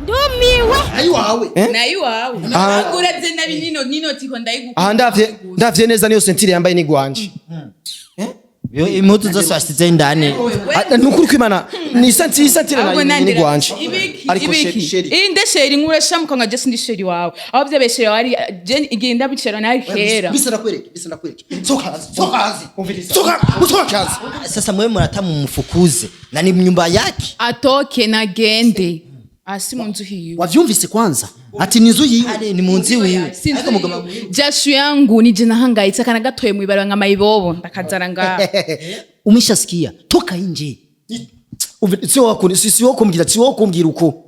ndumiwe ayiwawe nayiwawe naguraze nabi nino tiko ndayiguka ndavye neza niyo sentire yambaye ni gwanje yo impuzu zose wasize indani nukuri kwimana ni sentire ni gwanje ariko sheri inde sheri nkurashamuka nka Jesse ndi sheri wawe aho byabeshere wari igenda bicera nayo kera bisa nakwereke soka sasa mwe murata mu mfukuze na ni nyumba yake atoke na gende asi munzu hiyo wavyumvise kwanza ati nizo yiwe ni munzi wiwe ariko mugoma jashu yangu nije nahangayitse kana gatoye mu ibara nka mayibobo ndakazara nga umeshasikia toka nje sio kumbwira uko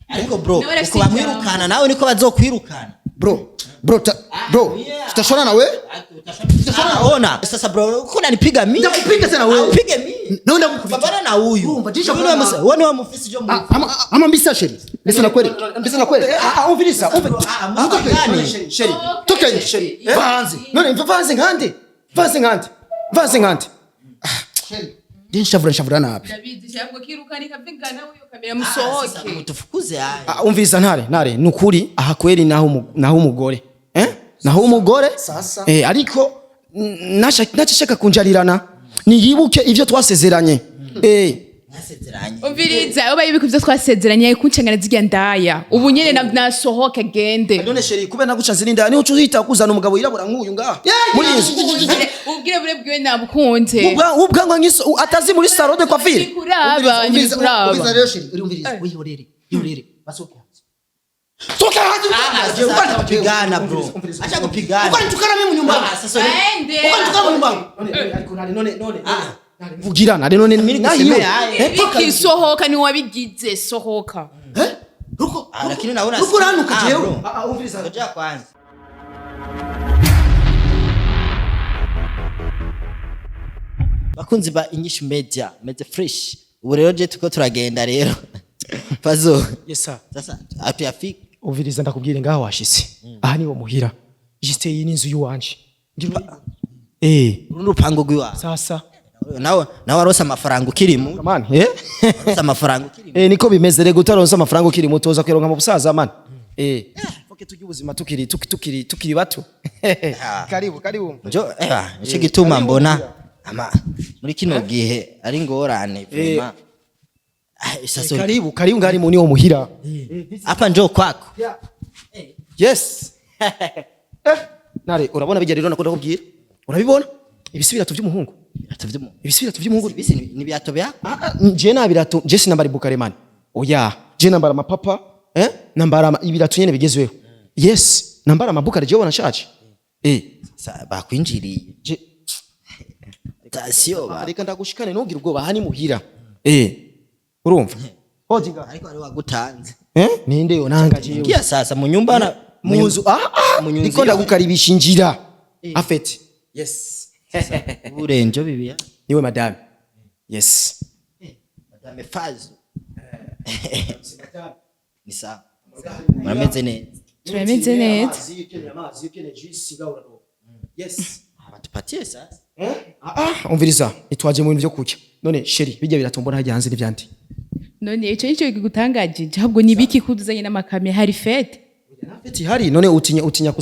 ariko bro uko bamwirukana nawe niko bazokwirukana bro tutashona nawe ona sasa bro uko unanipiga mimi ndakupiga tena wewe upige mimi na ndakupiga bana na huyu wewe wa mufisi jo mu ama mbisa sheri mbisa na kweli umvilisa sheri toka nje sheri vanze none vanze ngande sheri Shavura nabi. David cyangwa kirukani kavingana uyo kamera musohoke. Mutufukuze haya. Umvisa ntare nukuri aha kweli naho umugore. Naho umugore sasa. Ariko nashaka kunjarirana. Niyibuke ivyo twasezeranye. Nasezeranye. Umviriza oba yibiko ivyo twasezeranye kuncengana zirya ndaya. Ubu nyene nasohoke gende. None sheri kube nagucanze n'indaya niho ucuhita kuzana umugabo yirabura nk'uyu ngaha. Muri izi. Ubwire bwiwe nabukunze. Ubwango ngiso atazi muri salon de coiffure. Umviriza rero sheri urumviriza. Uyirorere. Basohoke. Toka haje kupigana bro. Acha kupigana. Uko nitukana mimi nyumbani. Sasa ende. Uko nitukana nyumbani. Ariko none. Vugirana none mimi kisohoka ni wabigize sohoka ruko lakini naona ruko ranuka jewe umviriza ngoja kwanza bakunzi ba Inyishu media fresh ubu rero je tuko turagenda rero pazo yesa sasa atuyafika umviriza ndakubwire ngaho washise aha ni wo muhira jiste iyi n'inzu yuwanje urupango rwiwa sasa nawe arosa amafaranga ukirimo man arosa amafaranga ukirimo niko bimeze rego utaronsa amafaranga ukirimo utoza kwironka mu busaza man foke tugi ubuzima tukiri bato karibu njo ico gituma mbona ama muri kino gihe ari ngorane vraiment sasa karibu ngari mu niwo muhira hapa njo kwako yes nare urabona bijya rero nakunda kubwira urabibona ibisubirato by'umuhungu ibisubirato by'umuhungu ni byato bya je na birato je sinambara bukaremani oya je nambara amapapa nambara ibirato nyene bigezweho yes nambara amabukare je wona shaje bakwinjiriye je tasio reka ndagushikane nugira ubwoba hani muhira urumva hodinga ariko ari wagutanze ninde yo nangaje ngiya sasa mu nyumba na munzu niko ndagukaribisha injira afete yes urenjo bibiya niwe madame yes madame Fazo ni sawa murameze neza turemeze neza amazi yukene juice gaura yes abatupatie sasa umviriza itwaje mu bintu byo kucya none sheri bijya biratombora hajya hanze n'ivyandi none ico nico gigutangaje ahubwo nibiki kuduzanye n'amakamera hari fete fete hari none utinya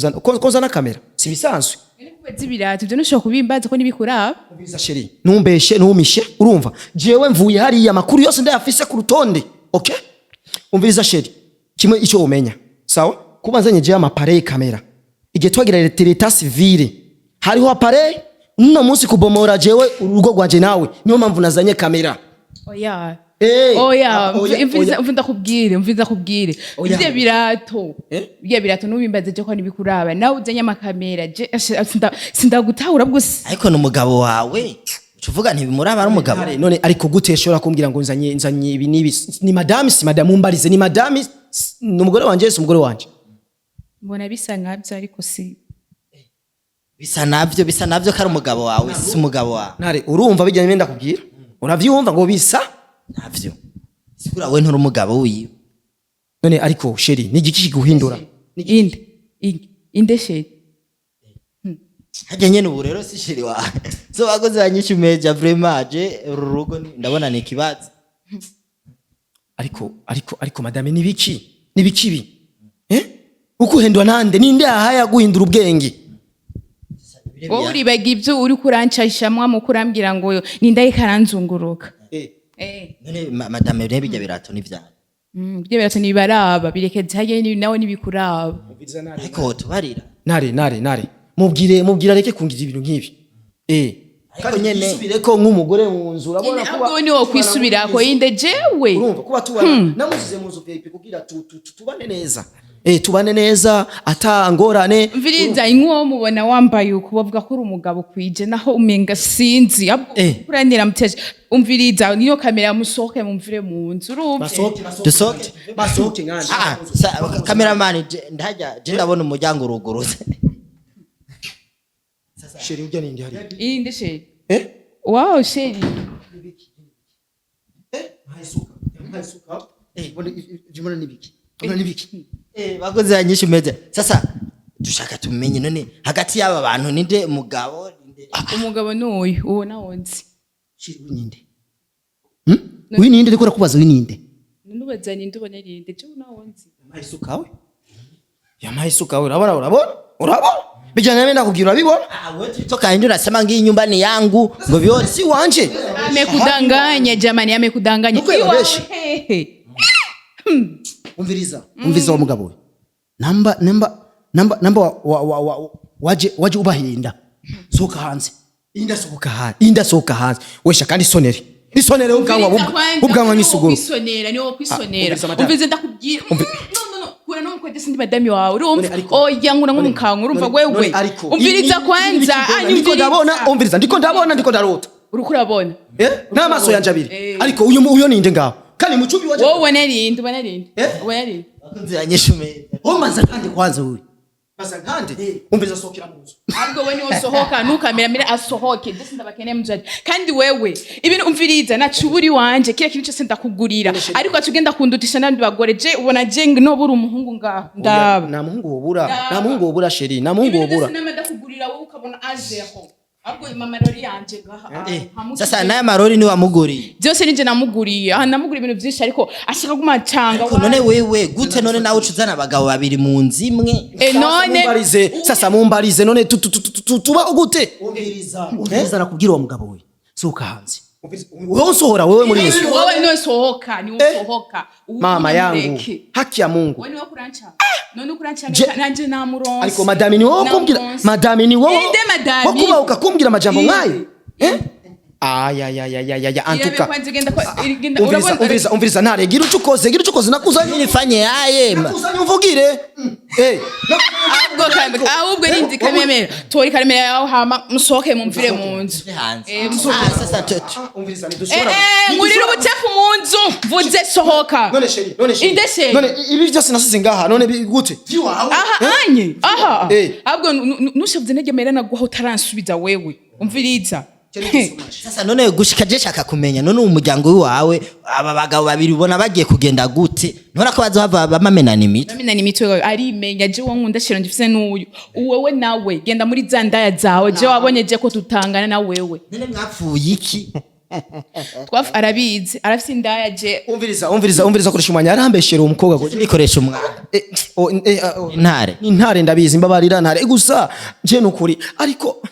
kuzana kamera si bisanzwe zibiratu byo nushaka kubimbaza ko nibikuraba umviriza sheri numbeshe numishe urumva jewe mvuye hari ya makuru yose ndayafise ku rutonde okay umviriza sheri kimwe ico umenya sawa kubanzanye je amaparey kamera igihe twagira l'état civile hariho aparey no munsi kubomora jewe urugo rwaje nawe niyo mpamvu nazanye kamera oya oya umvinda kubwire ivyo birato nubimbaze je ko nibikuraba nawe uzanye amakamera je sindagutahura bwose ariko n'umugabo wawe uvuga ntibimuraba ari umugabo none ariko guteshora kumbwira ngo nzanye ibi nibi ni madame si madame umbarize ni madame n'umugore wanje si umugore wanje mbona bisa nkabyo ariko si bisa navyo kari umugabo wawe si umugabo wawe nare urumva bijyanye nenda kubwira uravyumva ngo bisa navyo sikura we nturi umugabo wiwe none ariko sheri n'igiki kiguhindura inde sheri hajya nyene ubu rero si sheri wawe so bakoze banyishu media vraiment je rurugo ndabona ni kibazo ariko madame nibiki ukuhendwa nande ninde ahaya guhindura ubwenge wowe uribaga ibyo uri kurancishamwa mu kurambira ngo nindaye karanzunguruka none madame rebe bijya birato n'ivyana byo birato nibaraba birekeze haye nawe nibikuraba ariko tubarira nare mubwira reke kungira ibintu nk'ibi ariko nyene subireko nk'umugore mu nzu urabona kuba ahubwo ni wo kwisubirako inde jewe urumva kuba tubana namuzize mu nzu VIP kugira tubane neza tubane neza atangorane mviriza inkuwo mubona wambaye ukubavuga ko uri umugabo kwije naho umenga sinzi kuranira muteje umviriza niyo kamera musohoke mumvire mu nzu urumve basohoke nganje cameraman ndajya je ndabona umuryango uruguruze sheri ujya nindi hari inde sheri wow sheri hayisuka jimona nibiki bakoze yanyishu meze sasa dushaka tumenye none hagati y'aba bantu ninde mugabo umugabo n'uyu ubona wonzi shiri wininde wininde ndikora kubaza wininde nubaza ninde ubona rinde cyo nawonzi yamahisuka urabona bijana nenda kugira bibona wewe toka ndio unasema ngi nyumba ni yangu ngo bione si wanje amekudanganya jamani amekudanganya umviriza wa mugabo namba waje ubahinda soka hanze inda soka hanze wesha kandi isonere ubwanwa n'isuguru isonera niwo kwisonera umvize ndakubwira kura no mukode sindi madami wawe urumva oya nkura nk'umukanwa urumva wewe umviriza kwanza ndiko ndarota uriko urabona n'amaso yanje abiri ariko uyo ninde ngaho kandi mucubi waje wowe ubona rinde bakunze yanyishume maza kandi kwanza wewe maza kandi umviriza sokira mu nzu ahubwo we niwo sohoka nukamera asohoke ndetse ndabakene mjaje kandi wewe ibintu umviriza nacuburi wanje kira kintu cyose ndakugurira ariko atugenda kundutisha nandi bagore je ubona je no buri umuhungu ngaho ndaba na muhungu wobura sheri na muhungu wobura ibintu ndakugurira wowe ukabona ajeho ahubwo mamarori yanje ngaha sasa naye marori ni wamuguriye byose nije namuguriye namuguriye ibintu byinshi ariko ashaka kumacanga none wewe gute none nawe ucuzana abagabo babiri mu nzu imwe none sasa mumbarize none tuba gute umviriza nakubwira wa mugabo we soka hanze wewe usohora wewe muri Yesu wewe no sohoka ni usohoka mama yangu haki ya Mungu wewe kurancha none kurancha nanje namuronse ariko madame ni wowe kumbwira madame ni wowe wakuba ukakumbwira amajambo nkayo aya antuka umviriza ntare gira ucukoze nakuzanye nifanye yaye nakuzanye umvugire ahubwo nindi kamemera tori kamera yaho hama musohoke mumvire mu nzu sasa toto umviriza ngurira ubutefu mu nzu vuze sohoka none sheri none ibi byose nasize ngaha none gute ahubwo nushavuze negemera nagwaho taransubiza wewe umviriza sasa none gushika je shaka kumenya none umuryango wawe aba bagabo babiri ubona bagiye kugenda gute ntora ko bazohava bamenana imitwe arimenya je wo nkunda shiro ndifise n'uyu wewe nawe genda muri zandaya zawe je wabonye je ko tutangana na wewe none mwapfuye iki twaf arabizi arafise indaya je umviriza kurisha umwanya arambeshera umukobwa ngo nikoresha umwana intare ndabizi mbabarira ntare gusa je nukuri ariko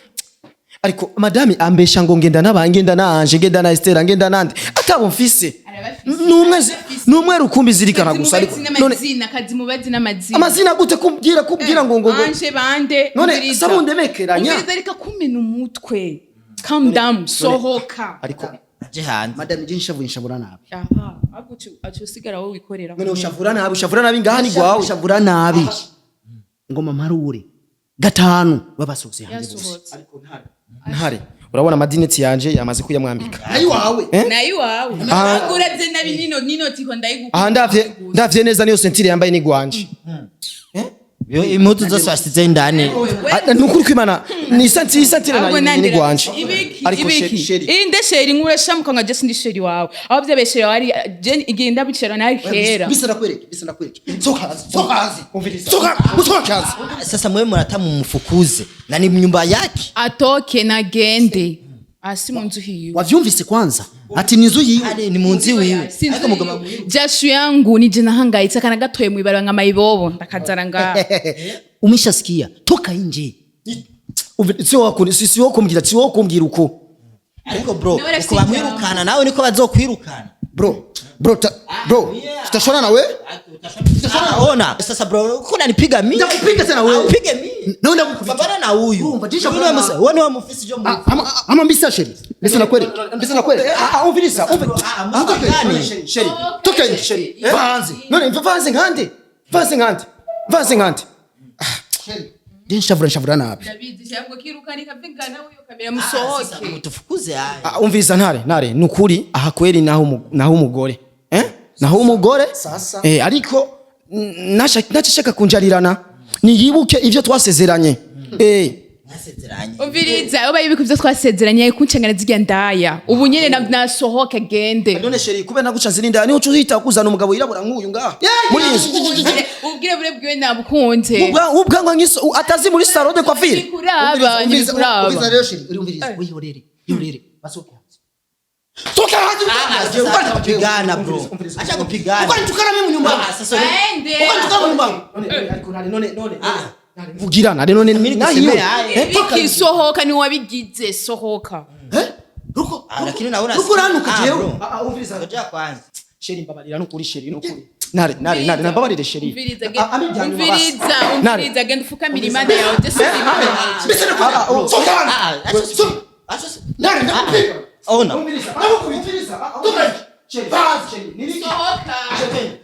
madame ambesha ngo ngenda nanje ngenda na Esther ngenda nande atabo mfise numwe rukumbi zirikana gusa ariko none kazi mubazi n'amazina amazina gute kubwira ngo anje bande none sabunde mekeranya ariko kumena umutwe calm down sohoka ariko je hanze madame je nshavura nabi agucu acusigara wowe wikorera none ushavura nabi ngaha ni gwawe ushavura nabi ngoma marure gatanu babasose hanze ariko ntare urabona madineti yanje yamaze kuyamwambika nayi wawe aguraze nabi nino tiko ndayiguka ndavye neza niyo sentire yambaye ni gwanje yo impuzu zose wasize indani nukuri kwimana ni sentire ni gwanje ariko sheri inde sheri Murashobora nka je sindi sheri wawe aho byabeshera wari je igenda bicera nayi kera bisa nakwereke sokazi umviriza sokazi sasa mwe murata mu mfukuze na ni nyumba yake atoke na gende si munzu hiyo. Wavyumvise kwanza? Ati ni inzu yiwe. Ari ni munzi wiwe. Ariko mugoma jashu yangu ni jina hangaitse kana gatoye mu ibara nka mayibobo ndakazara nga. Umeshasikia toka nje. Sio kumbwira uko. Ariko bro uko bamwirukana nawe niko bazokwirukana. Bro tutashona nawe? Ona sasa bro uko unanipiga mimi. Ndakupiga tena wewe. Upige mimi. Na ndakupiga. Bana na huyu. Wewe wa mufisi jo mu. Ama mbisa sheri. Mbisa na kweli. Umviriza. Sheri. Toka nje sheri. Vanze. None vanze ngande. Sheri. Shavura nabi. David yako kirukani kapinga na huyo kamera musohoke. Mutufukuze haya. Umviriza ntare nukuri aha kweli naho umugore. Naho umugore sasa ariko nashaka kunjarirana niyibuke ivyo twasezeranye. Nasezeranye. Umviriza oba yibiko ivyo twasezeranye kuncengana zirya ndaya. Ubu nyene nasohoke gende. None sheri kube naguca zirinda niho cuhita kuzana umugabo yirabura nk'uyu ngaha. Muri izi. Ubwire bure bwiwe nabukunze. Ubwango ngiso atazi muri salon de coiffure. Umviriza rero sheri urumviriza. Yorere. Basohoke. Toka hadi kupigana bro. Acha kupigana. Uko nitukana mimi nyumbani. Sasa ende. Uko nitukana nyumbani. None. Vugirana none mimi nahiyo. Kisohoka ni wabigize sohoka. Ruko. Lakini naona ruko ranuka jewe. Umviriza ngoja kwanza. Sheri mbabarira nukuri sheri nukuri. Nare mbabarire sheri. Umviriza genda ufukamira imana yawe Yesu. Nare ndakupiga. Ona. Umviriza. Toka. Sheri. Niliki. Sohoka. Sheri.